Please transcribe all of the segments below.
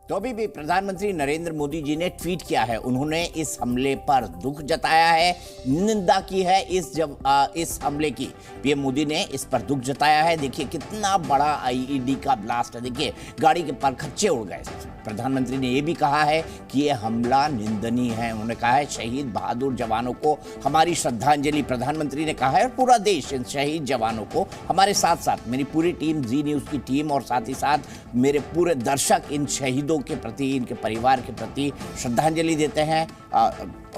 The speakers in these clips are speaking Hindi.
तो अभी भी प्रधानमंत्री नरेंद्र मोदी जी ने ट्वीट किया है। उन्होंने इस हमले पर दुख जताया है, निंदा की है इस हमले की। पीएम मोदी ने इस पर दुख जताया है। देखिए कितना बड़ा आईईडी का ब्लास्ट है, देखिए गाड़ी के परखच्चे उड़ गए। प्रधानमंत्री ने यह भी कहा है कि यह हमला निंदनीय है। उन्होंने कहा है शहीद बहादुर जवानों को हमारी श्रद्धांजलि। प्रधानमंत्री ने कहा है और पूरा देश इन शहीद जवानों को हमारे साथ साथ मेरी पूरी टीम, जी न्यूज़ की टीम और साथ ही साथ मेरे पूरे दर्शक इन शहीदों के प्रति, इनके परिवार के प्रति श्रद्धांजलि देते हैं।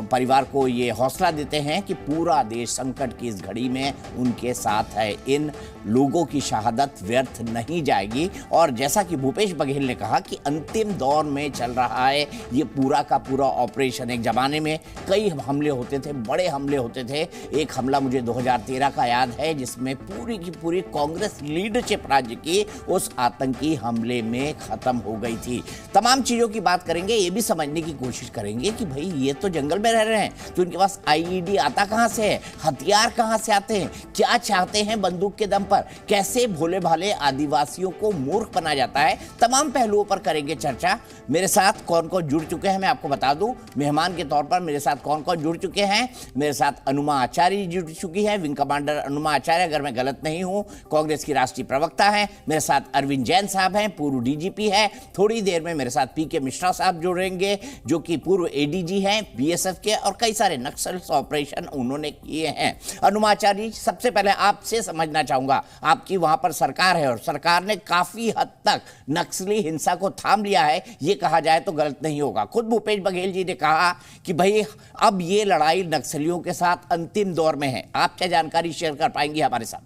परिवार को ये हौसला देते हैं कि पूरा देश संकट की इस घड़ी में उनके साथ है। इन लोगों की शहादत व्यर्थ नहीं जाएगी। और जैसा कि भूपेश बघेल ने कहा कि अंतिम दौर में चल रहा है ये पूरा का पूरा ऑपरेशन। एक ज़माने में कई हमले होते थे, बड़े हमले होते थे। एक हमला मुझे 2013 का याद है जिसमें पूरी की पूरी कांग्रेस लीडरशिप राज्य की उस आतंकी हमले में ख़त्म हो गई थी। तमाम चीज़ों की बात करेंगे, ये भी समझने की कोशिश करेंगे कि भाई ये तो जंगल में रह रहे हैं तो उनके पास आईईडी आता कहां से है, हथियार कहां से आते हैं, क्या चाहते हैं बंदूक के दम पर, कैसे भोले भाले आदिवासियों को मूर्ख बना जाता है। तमाम पहलुओं पर करेंगे चर्चा। मेरे साथ कौन कौन जुड़ चुके हैं मैं आपको बता दूं। मेहमान के तौर पर मेरे साथ कौन कौन जुड़ चुके हैं। मेरे साथ अनुमा आचार्य जुड़ चुकी है, विंग कमांडर अनुमा आचार्य, अगर मैं गलत नहीं हूं, कांग्रेस की राष्ट्रीय प्रवक्ता है। मेरे साथ अरविंद जैन साहब हैं, पूर्व डीजीपी है। थोड़ी देर में मेरे साथ पीके मिश्रा साहब जुड़ेंगे जो कि पूर्व एडीजी हैं बीएसएफ के, और कई सारे नक्सल ऑपरेशन उन्होंने किए हैं। अनुमा आचार्य जी, सबसे पहले आपसे समझना चाहूंगा, आपकी वहां पर सरकार है और सरकार ने काफी हद तक नक्सली हिंसा को थाम लिया है, ये कहा जाए तो गलत नहीं होगा। खुद भूपेश बघेल जी ने कहा कि भाई अब ये लड़ाई नक्सलियों के साथ अंतिम दौर में है। आप क्या जानकारी शेयर कर पाएंगे हमारे साथ?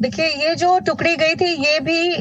देखिए, ये जो टुकड़ी गई थी ये भी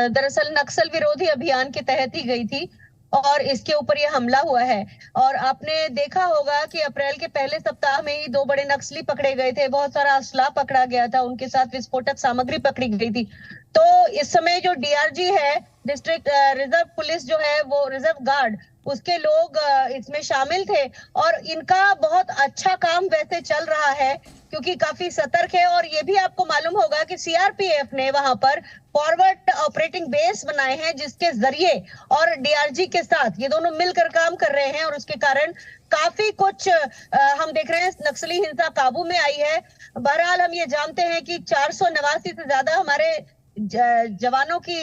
दरअसल नक्सल विरोधी अभियान के तहत ही गई थी और इसके ऊपर ये हमला हुआ है। और आपने देखा होगा कि अप्रैल के पहले सप्ताह में ही 2 बड़े नक्सली पकड़े गए थे, बहुत सारा असला पकड़ा गया था, उनके साथ विस्फोटक सामग्री पकड़ी गई थी। तो इस समय जो डीआरजी है, डिस्ट्रिक्ट रिजर्व पुलिस जो है, वो रिजर्व गार्ड, उसके लोग इसमें शामिल थे और इनका बहुत अच्छा काम वैसे चल रहा है क्योंकि काफी सतर्क है। और ये भी आपको मालूम होगा कि सीआरपीएफ ने वहां पर फॉरवर्ड ऑपरेटिंग बेस बनाए हैं जिसके जरिए और डीआरजी के साथ ये दोनों मिलकर काम कर रहे हैं और उसके कारण काफी कुछ हम देख रहे हैं नक्सली हिंसा काबू में आई है। बहरहाल हम ये जानते हैं कि 489 से ज्यादा हमारे जवानों की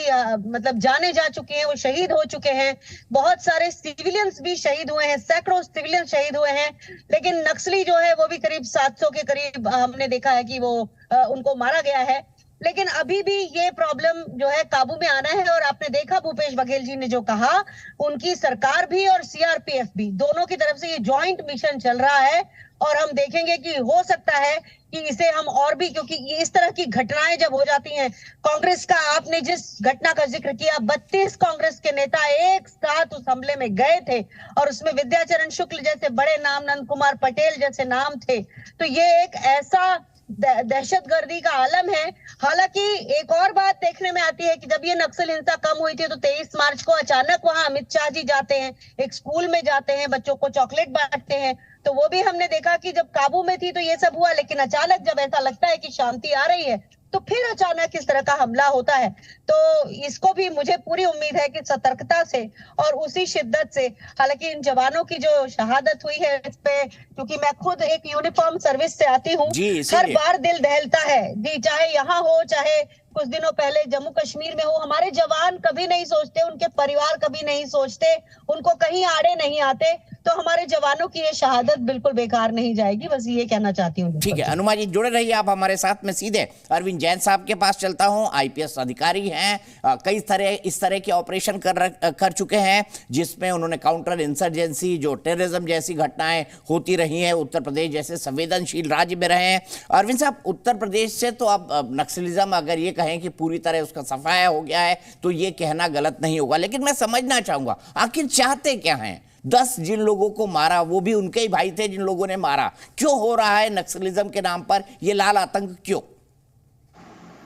मतलब जाने जा चुकी हैं, वो शहीद हो चुके हैं। बहुत सारे सिविलियंस भी शहीद हुए हैं, सैकड़ों सिविलियन शहीद हुए हैं। लेकिन नक्सली जो है वो भी करीब 700 के करीब हमने देखा है कि वो उनको मारा गया है। लेकिन अभी भी ये प्रॉब्लम जो है काबू में आना है। और आपने देखा भूपेश बघेल जी ने जो कहा, उनकी सरकार भी और सीआरपीएफ भी, दोनों की तरफ से ये जॉइंट मिशन चल रहा है और हम देखेंगे कि हो सकता है कि इसे हम और भी, क्योंकि ये इस तरह की घटनाएं जब हो जाती हैं, कांग्रेस का आपने जिस घटना का जिक्र किया, 32 कांग्रेस के नेता एक साथ उस हमले में गए थे और उसमें विद्याचरण शुक्ल जैसे बड़े नाम, नंद कुमार पटेल जैसे नाम थे। तो ये एक ऐसा दहशतगर्दी का आलम है। हालांकि एक और बात देखने में आती है कि जब ये नक्सल हिंसा कम हुई थी तो 23 मार्च को अचानक वहां अमित शाह जी जाते हैं, एक स्कूल में जाते हैं, बच्चों को चॉकलेट बांटते हैं। तो वो भी हमने देखा कि जब काबू में थी तो ये सब हुआ, लेकिन अचानक जब ऐसा लगता है कि शांति आ रही है तो फिर अचानक इस तरह का हमला होता है। तो इसको भी मुझे पूरी उम्मीद है कि सतर्कता से और उसी शिद्दत से, हालांकि इन जवानों की जो शहादत हुई है इस पे, क्योंकि मैं खुद एक यूनिफॉर्म सर्विस से आती हूँ, हर बार दिल दहलता है जी, चाहे यहाँ हो चाहे कुछ दिनों पहले जम्मू कश्मीर में हो। हमारे जवान कभी नहीं सोचते, उनके परिवार कभी नहीं सोचते, उनको कहीं आड़े नहीं आते, तो हमारे जवानों की ये शहादत बिल्कुल बेकार नहीं जाएगी। बस ये कहना चाहती हूँ। ठीक है अनुमा जी, जुड़े रहिए आप हमारे साथ। में सीधे अरविंद जैन साहब के पास चलता हूँ। आईपीएस अधिकारी हैं, कई इस तरह के ऑपरेशन कर चुके हैं जिसमें उन्होंने काउंटर इंसर्जेंसी, जो टेररिज्म जैसी घटनाएं होती रही हैं, उत्तर प्रदेश जैसे संवेदनशील राज्य में रहे हैं। अरविंद साहब, उत्तर प्रदेश से तो अब नक्सलिज्म अगर ये कहें कि पूरी तरह उसका सफाया हो गया है तो ये कहना गलत नहीं होगा, लेकिन मैं समझना चाहूंगा आखिर चाहते क्या हैं? 10 जिन लोगों को मारा वो भी उनके ही भाई थे जिन लोगों ने मारा। क्यों हो रहा है नक्सलिज्म के नाम पर ये लाल आतंक, क्यों?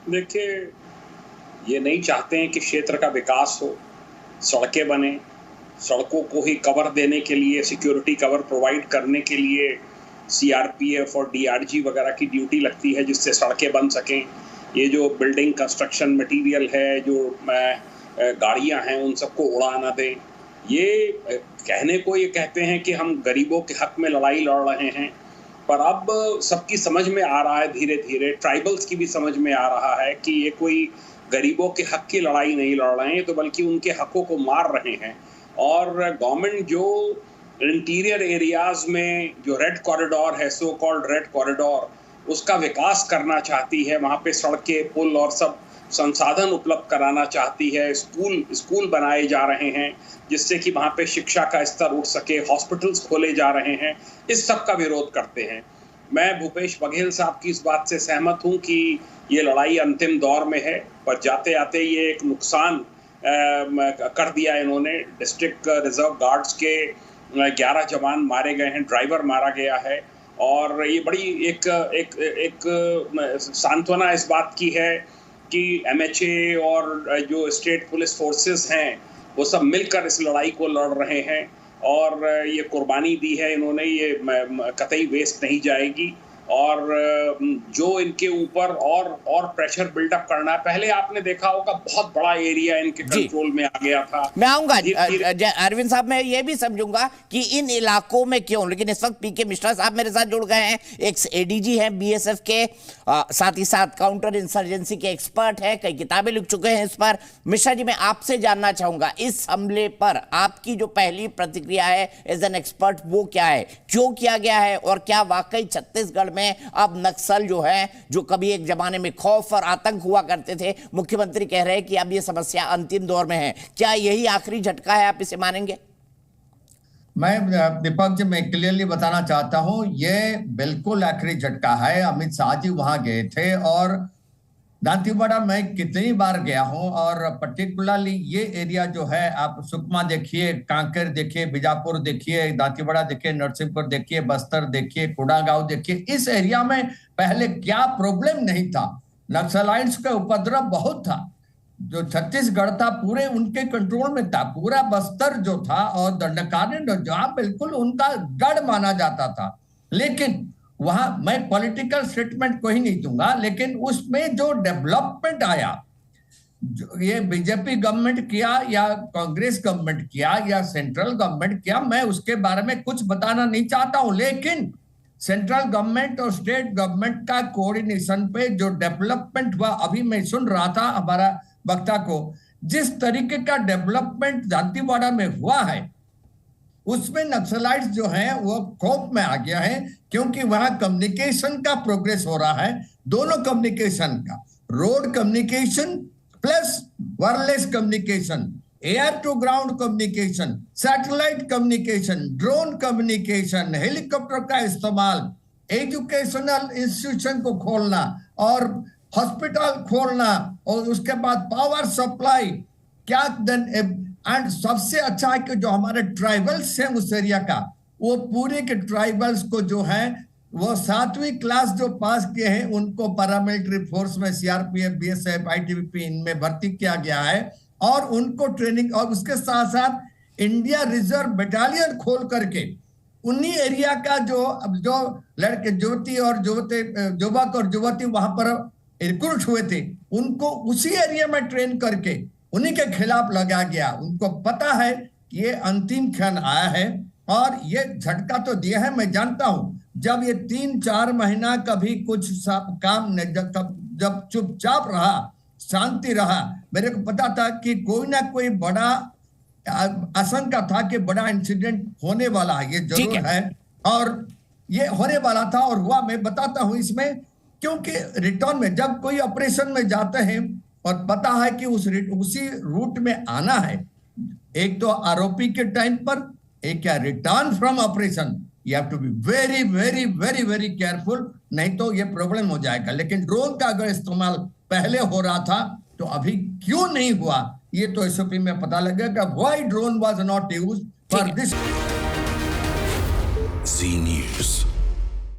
देखिए, ये नहीं चाहते हैं कि क्षेत्र का विकास हो, सड़कें बने, सड़कों को ही कवर देने के लिए, सिक्योरिटी कवर प्रोवाइड करने के लिए सीआरपीएफ और डीआरजी वगैरह की ड्यूटी लगती है जिससे सड़कें बन सकें। ये जो बिल्डिंग कंस्ट्रक्शन मटेरियल है, जो गाड़ियां हैं उन सबको उड़ा ना दें। ये कहने को ये कहते हैं कि हम गरीबों के हक में लड़ाई लड़ रहे हैं, पर अब सबकी समझ में आ रहा है धीरे धीरे, ट्राइबल्स की भी समझ में आ रहा है कि ये कोई गरीबों के हक की लड़ाई नहीं लड़ रहे हैं, तो बल्कि उनके हकों को मार रहे हैं। और गवर्नमेंट जो इंटीरियर एरियाज में जो रेड कॉरिडोर है, सो कॉल्ड रेड कॉरिडोर, उसका विकास करना चाहती है, वहाँ पे सड़कें, पुल और सब संसाधन उपलब्ध कराना चाहती है, स्कूल बनाए जा रहे हैं जिससे कि वहाँ पे शिक्षा का स्तर उठ सके, हॉस्पिटल्स खोले जा रहे हैं, इस सब का विरोध करते हैं। मैं भूपेश बघेल साहब की इस बात से सहमत हूँ कि ये लड़ाई अंतिम दौर में है, पर जाते आते ये एक नुकसान कर दिया इन्होंने। डिस्ट्रिक्ट रिजर्व गार्ड्स के 11 जवान मारे गए हैं, ड्राइवर मारा गया है, और ये बड़ी एक सांत्वना इस बात की है कि MHA और जो स्टेट पुलिस फोर्सेस हैं वो सब मिलकर इस लड़ाई को लड़ रहे हैं, और ये कुर्बानी दी है इन्होंने, ये कतई वेस्ट नहीं जाएगी। और जो इनके ऊपर और प्रेशर बिल्डअप करना है, पहले आपने देखा होगा बहुत बड़ा एरिया इनके कंट्रोल में आ गया था। मैं आऊंगा अरविंद साहब, मैं ये भी समझूंगा कि इन इलाकों में क्यों, लेकिन इस वक्त पीके मिश्रा साहब मेरे साथ जुड़ गए हैं, एक ADG हैं BSF के, साथ ही साथ काउंटर इंसर्जेंसी के एक्सपर्ट हैं, कई किताबें लिख चुके हैं इस पर। मिश्रा जी, मैं आपसे जानना चाहूंगा इस हमले पर आपकी जो पहली प्रतिक्रिया है एज एन एक्सपर्ट, वो क्या है, क्यों किया गया है, और क्या वाकई छत्तीसगढ़ में अब नक्सल जो है, जो कभी एक जमाने में खौफ और आतंक हुआ करते थे, मुख्यमंत्री कह रहे हैं कि अब ये समस्या अंतिम दौर में है, क्या यही आखिरी झटका है, आप इसे मानेंगे? मैं दीपक जी, मैं क्लियरली बताना चाहता हूं, ये बिल्कुल आखिरी झटका है। अमित शाह जी वहां गए थे, और दांतीवाड़ा मैं कितनी बार गया हूं, और पर्टिकुलरली ये एरिया जो है, आप सुकमा देखिए, कांकेर देखिए, बीजापुर देखिए, दांतीवाड़ा देखिए, नरसिंहपुर देखिए, बस्तर देखिए, कोडागांव देखिए, इस एरिया में पहले क्या प्रॉब्लम नहीं था। नक्सलाइट्स का उपद्रव बहुत था, जो छत्तीसगढ़ था पूरे उनके कंट्रोल में था, पूरा बस्तर जो था और दंडकारण्य जहाँ बिल्कुल उनका गढ़ माना जाता था। लेकिन वहां मैं पॉलिटिकल स्टेटमेंट को ही नहीं दूंगा, लेकिन उसमें जो डेवलपमेंट आया, ये बीजेपी गवर्नमेंट किया या कांग्रेस गवर्नमेंट किया या सेंट्रल गवर्नमेंट किया, मैं उसके बारे में कुछ बताना नहीं चाहता हूं, लेकिन सेंट्रल गवर्नमेंट और स्टेट गवर्नमेंट का कोऑर्डिनेशन पे जो डेवलपमेंट हुआ, अभी मैं सुन रहा था हमारा वक्ता को, जिस तरीके का डेवलपमेंट दांतीवाड़ा में हुआ है, उसमें नक्सलाइट्स जो हैं वो खौफ में आ गया है, क्योंकि वहां कम्युनिकेशन का प्रोग्रेस हो रहा है, दोनों कम्युनिकेशन का, road communication plus wireless communication, air to ground communication, satellite communication, drone communication, helicopter का इस्तेमाल, एजुकेशनल इंस्टीट्यूशन को खोलना और हॉस्पिटल खोलना, और उसके बाद पावर सप्लाई, क्या एंड सबसे अच्छा है कि जो हमारे ट्राइबल्स हैं उस एरिया का, वो पूरे के ट्राइबल्स को जो है वो 7वीं क्लास जो पास किए हैं उनको पैरामिलिट्री फोर्स में CRPF, BSF, ITBP इनमें भर्ती किया गया है, और उनको ट्रेनिंग, और उसके साथ साथ इंडिया रिजर्व बटालियन खोल करके उन्हीं एरिया का जो लड़के युवक और युवती वहां पर रिक्रूट हुए थे, उनको उसी एरिया में ट्रेन करके उन्हीं के खिलाफ लगा गया। उनको पता है कि ये अंतिम क्षण आया है, और ये झटका तो दिया है। मैं जानता हूं जब ये 3-4 महीना कभी कुछ काम जब चुपचाप रहा, शांति रहा, मेरे को पता था कि कोई ना कोई बड़ा आशंका था कि बड़ा इंसिडेंट होने वाला है, ये जरूर है, और ये होने वाला था और हुआ। मैं बताता हूं इसमें, क्योंकि रिटर्न में जब कोई ऑपरेशन में जाते हैं और पता है कि उसी रूट में आना है, एक तो आरोपी के टाइम पर, एक क्या return from operation, you have to be very very very very careful, नहीं तो ये प्रॉब्लम हो जाएगा। लेकिन ड्रोन का अगर इस्तेमाल पहले हो रहा था तो अभी क्यों नहीं हुआ, ये तो SOP में पता लगेगा। Why drone was not used for this. Z News।